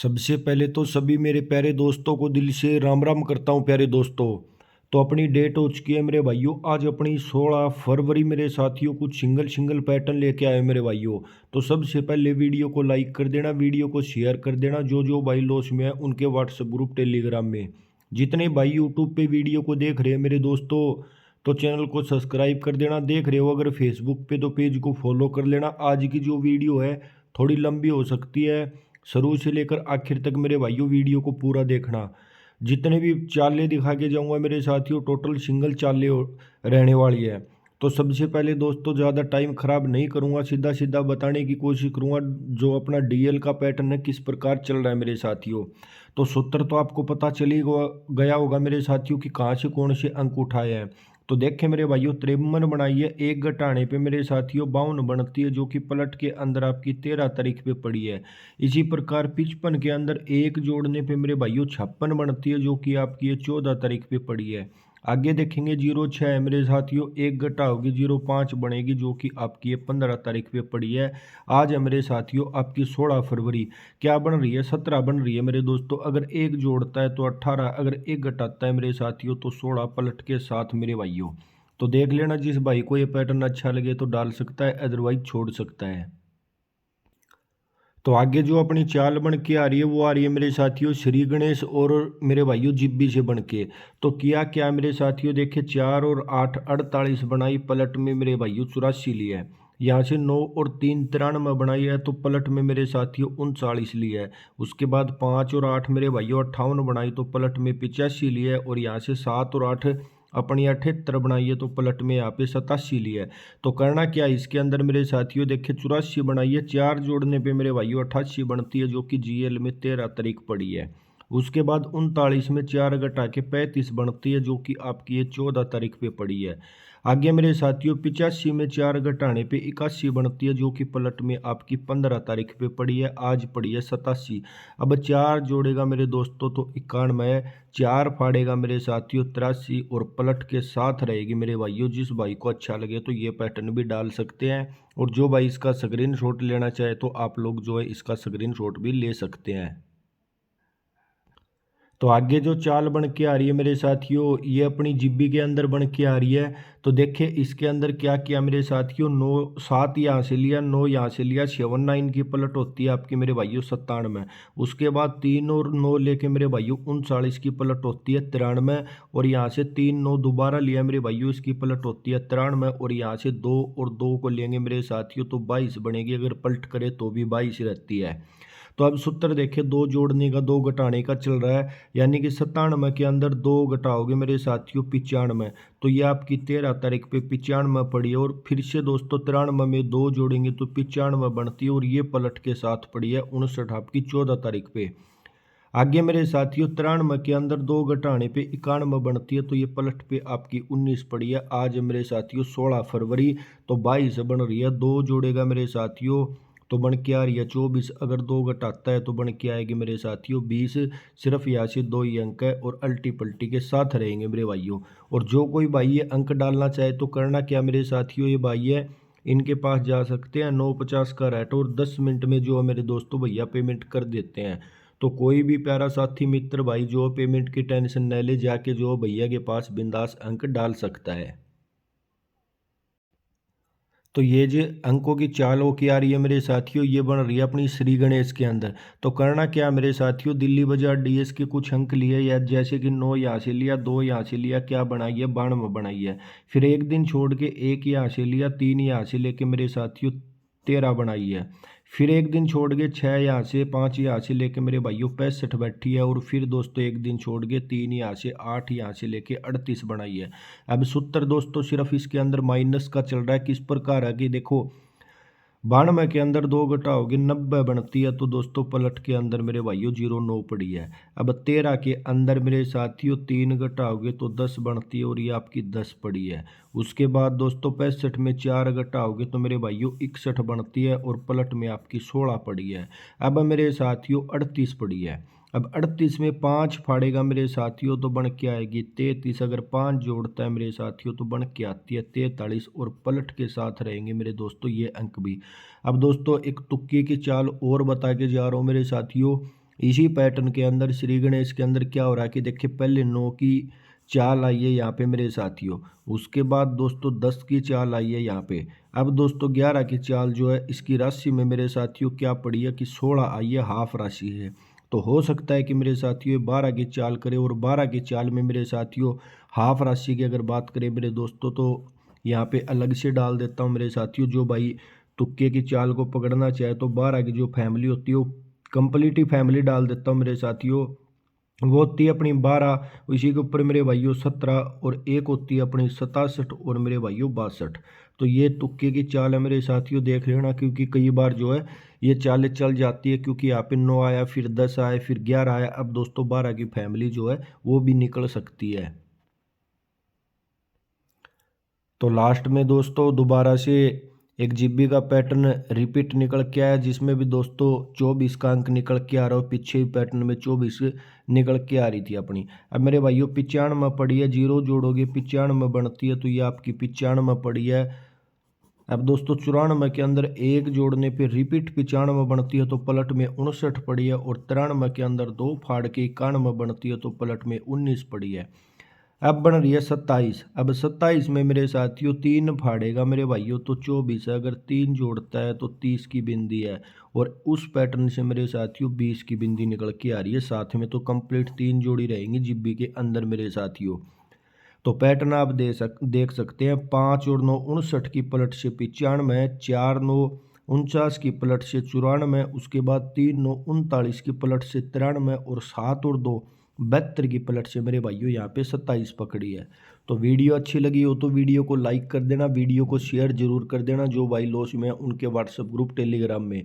सबसे पहले तो सभी मेरे प्यारे दोस्तों को दिल से राम राम करता हूँ प्यारे दोस्तों। तो अपनी डेट हो चुकी है मेरे भाइयों, आज अपनी 16 फरवरी मेरे साथियों कुछ सिंगल सिंगल पैटर्न लेके आए मेरे भाइयों। तो सबसे पहले वीडियो को लाइक कर देना, वीडियो को शेयर कर देना, जो जो भाई लॉस में है उनके व्हाट्सएप ग्रुप टेलीग्राम में। जितने भाई यूट्यूब पे वीडियो को देख रहे हैं मेरे दोस्तों, तो चैनल को सब्सक्राइब कर देना। देख रहे हो अगर फेसबुक पे तो पेज को फॉलो कर लेना। आज की जो वीडियो है थोड़ी लंबी हो सकती है, शुरू से लेकर आखिर तक मेरे भाइयों वीडियो को पूरा देखना। जितने भी चालें दिखा के जाऊंगा मेरे साथियों, टोटल सिंगल चालें रहने वाली है। तो सबसे पहले दोस्तों ज़्यादा टाइम खराब नहीं करूंगा, सीधा सीधा बताने की कोशिश करूंगा जो अपना डीएल का पैटर्न है किस प्रकार चल रहा है मेरे साथियों। तो सूत्र तो आपको पता चली गया होगा मेरे साथियों कि कहाँ से कौन से अंक उठाए हैं। तो देखें मेरे भाइयों, 53 बनाई है, एक घटाने पे मेरे साथियों 52 बनती है, जो कि पलट के अंदर आपकी 13 तारीख पे पड़ी है। इसी प्रकार 55 के अंदर एक जोड़ने पे मेरे भाइयों 56 बनती है, जो कि आपकी ये 14 तारीख पे पड़ी है। आगे देखेंगे 06 है मेरे साथियों, एक घटा होगी 05 बनेगी, जो कि आपकी ये 15 तारीख पे पड़ी है। आज है मेरे साथियों आपकी 16 फरवरी, क्या बन रही है? 17 बन रही है मेरे दोस्तों। अगर एक जोड़ता है तो 18, अगर एक घटाता है मेरे साथियों तो 16 पलट के साथ मेरे भाइयों। तो देख लेना, जिस भाई को ये पैटर्न अच्छा लगे तो डाल सकता है, अदरवाइज छोड़ सकता है। तो आगे जो अपनी चाल बन के आ रही है वो आ रही है मेरे साथियों श्री गणेश और मेरे भाइयों जिब्बी से बन के। तो किया क्या मेरे साथियों, देखे 4 और 8 48 बनाई, पलट में मेरे भाइयों 84 लिया है। यहाँ से 9 और 3 93 बनाई है, तो पलट में मेरे साथियों 39 लिया है। उसके बाद 5 और 8 मेरे भाइयों 58 बनाई, तो पलट में 85 लिया है। और यहाँ से 7 और 8 अपनी 78 बनाई है, तो पलट में यहाँ पे 87 लिया है। तो करना क्या है इसके अंदर मेरे साथियों, देखिए 84 बनाई है, 4 जोड़ने पे मेरे भाइयों 88 बनती है, जो कि जीएल में 13 तारीख पड़ी है। उसके बाद 39 में 4 घटा के 35 बनती है, जो कि आपकी ये 14 तारीख पे पड़ी है। आगे मेरे साथियों 85 में 4 घटाने पे 81 बनती है, जो कि पलट में आपकी 15 तारीख पे पड़ी है। आज पड़ी है 87। अब 4 जोड़ेगा मेरे दोस्तों तो 91, 4 फाड़ेगा मेरे साथियों 83, और पलट के साथ रहेगी मेरे भाइयों। जिस भाई को अच्छा लगे तो ये पैटर्न भी डाल सकते हैं, और जो भाई इसका स्क्रीन शॉट लेना चाहे तो आप लोग जो है इसका स्क्रीन शॉट भी ले सकते हैं। तो आगे जो चाल बन के आ रही है मेरे साथियों, ये अपनी जिब्बी के अंदर बन के आ रही है। तो देखिए इसके अंदर क्या किया मेरे साथियों, 9 7 यहाँ से लिया, 9 यहाँ से लिया, 79 की पलट होती है आपकी मेरे भाइयों 97। उसके बाद 3 और 9 लेके मेरे भाइयों 39 की पलट होती है 93। और यहाँ से 3 9 दोबारा लिया मेरे भाइयों, इसकी पलट होती है 93। और यहाँ से 2 और 2 को लेंगे मेरे साथियों तो 22 बनेगी, अगर पलट करे तो भी 22 रहती है। तो अब सूत्र देखिए, 2 जोड़ने का 2 घटाने का चल रहा है, यानी कि 97 के अंदर 2 घटाओगे मेरे साथियों 95, तो ये आपकी 13 तारीख पे 95 पड़ी है। और फिर से दोस्तों 93 में 2 जोड़ेंगे तो 95 बनती है, और ये पलट के साथ पड़ी है 59 आपकी 14 तारीख पे। आगे मेरे साथियों 93 के अंदर 2 घटाने पे 91 बनती है, तो ये पलट पे आपकी 19 पड़ी है। आज मेरे साथियों 16 फरवरी, तो 22 बन रही है। 2 जोड़ेगा मेरे साथियों तो बन के आ रही है 24, अगर 2 घटाता है तो बन के आएगी मेरे साथियों 20। सिर्फ यहाँ से 2 ही अंक है, और अल्टी पल्टी के साथ रहेंगे मेरे भाइयों। और जो कोई भाई ये अंक डालना चाहे तो करना क्या मेरे साथियों, ये भाई है इनके पास जा सकते हैं, 950 का रेट, और 10 मिनट में जो है मेरे दोस्तों भैया पेमेंट कर देते हैं। तो कोई भी प्यारा साथी मित्र भाई जो पेमेंट की टेंशन न ले, जाके जो भैया के पास बिंदास अंक डाल सकता है। तो ये जो अंकों की चाल हो के आ रही है मेरे साथियों, ये बन रही है अपनी श्री गणेश के अंदर। तो करना क्या मेरे साथियों, दिल्ली बाजार डीएस के कुछ अंक लिए, या जैसे कि 9 यहाँ से लिया, 2 यहाँ से लिया, क्या बनाई है 92 बनाई है। फिर एक दिन छोड़ के 1 यहाँ से लिया, 3 यहाँ से लेके मेरे साथियों 13 बनाई है। फिर एक दिन छोड़ के 6 यहाँ से, 5 यहाँ से लेके मेरे भाइयों 65 बैठी है। और फिर दोस्तों एक दिन छोड़ के 3 यहाँ से, 8 यहाँ से लेके 38 बनाई है। अब सूत्र दोस्तों सिर्फ इसके अंदर माइनस का चल रहा है, किस प्रकार है कि देखो 92 के अंदर 2 घटाओगे 90 बनती है, तो दोस्तों पलट के अंदर मेरे भाइयों 09 पड़ी है। अब 13 के अंदर मेरे साथियों 3 घटाओगे तो 10 बनती है, और ये आपकी 10 पड़ी है। उसके बाद दोस्तों 65 में 4 घटाओगे तो मेरे भाइयों 61 बनती है, और पलट में आपकी 16 पड़ी है। अब मेरे साथियों 38 पड़ी है। अब 38 में 5 फाड़ेगा मेरे साथियों तो बन के आएगी 33, अगर 5 जोड़ता है मेरे साथियों तो बन के आती है 43, और पलट के साथ रहेंगे मेरे दोस्तों ये अंक भी। अब दोस्तों एक तुक्के की चाल और बता के जा रहा हूँ मेरे साथियों, इसी पैटर्न के अंदर श्री गणेश के अंदर क्या हो रहा है कि देखिए पहले 9 की चाल आई है यहाँ पे मेरे साथियों, उसके बाद दोस्तों 10 की चाल आई है यहाँ पे। अब दोस्तों 11 की चाल जो है इसकी राशि में मेरे साथियों क्या पड़ी है कि 16 आई है, हाफ राशि है। तो हो सकता है कि मेरे साथियों 12 की चाल करे, और 12 की चाल में मेरे साथियों हाफ राशि की अगर बात करें मेरे दोस्तों तो यहाँ पे अलग से डाल देता हूँ मेरे साथियों। जो भाई तुक्के की चाल को पकड़ना चाहे तो 12 की जो फैमिली होती है वो कंप्लीट ही फैमिली डाल देता हूँ मेरे साथियों। वो होती है अपनी 12, इसी के ऊपर मेरे भाइयों 17, और एक होती है अपनी 67 और मेरे भाइयों 62। तो ये तुक्के की चाल है मेरे साथियों, देख लेना, क्योंकि कई बार जो है ये चालें चल जाती है, क्योंकि यहाँ पे 9 आया, फिर 10 आया, फिर 11 आया। अब दोस्तों 12 की फैमिली जो है वो भी निकल सकती है। तो लास्ट में दोस्तों दोबारा से एक जीबी का पैटर्न रिपीट निकल के आया, जिसमें भी दोस्तों 24 का अंक निकल के आ रहा हो। पीछे ही पैटर्न में 24 निकल के आ रही थी अपनी। अब मेरे भाइयों 95 पड़ी है, जीरो जोड़ोगे 95 बनती है, तो ये आपकी 95 पड़ी है। अब दोस्तों 94 के अंदर एक जोड़ने पे रिपीट 95 बनती है, तो पलट में 59 पड़ी है, और 93 के अंदर दो फाड़ के 91 बनती है, तो पलट में 19 पड़ी है। अब बन रही है 27। अब 27 में मेरे साथियों 3 फाड़ेगा मेरे भाइयों तो 24 है, अगर 3 जोड़ता है तो 30 की बिंदी है, और उस पैटर्न से मेरे साथियों 20 की बिंदी निकल के आ रही है साथ में। तो कंप्लीट 3 जोड़ी रहेंगी जिब्बी के अंदर मेरे साथियों। तो पैटर्न आप देख सकते हैं, 5 और 9 59 की पलट से 95, 4 9 49 की पलट से 94, उसके बाद 3 9 39 की पलट से 93, और 7 और 2 72 की पलट से मेरे भाइयों यहाँ पे 27 पकड़ी है। तो वीडियो अच्छी लगी हो तो वीडियो को लाइक कर देना, वीडियो को शेयर जरूर कर देना। जो भाई लॉस में है उनके व्हाट्सएप ग्रुप टेलीग्राम में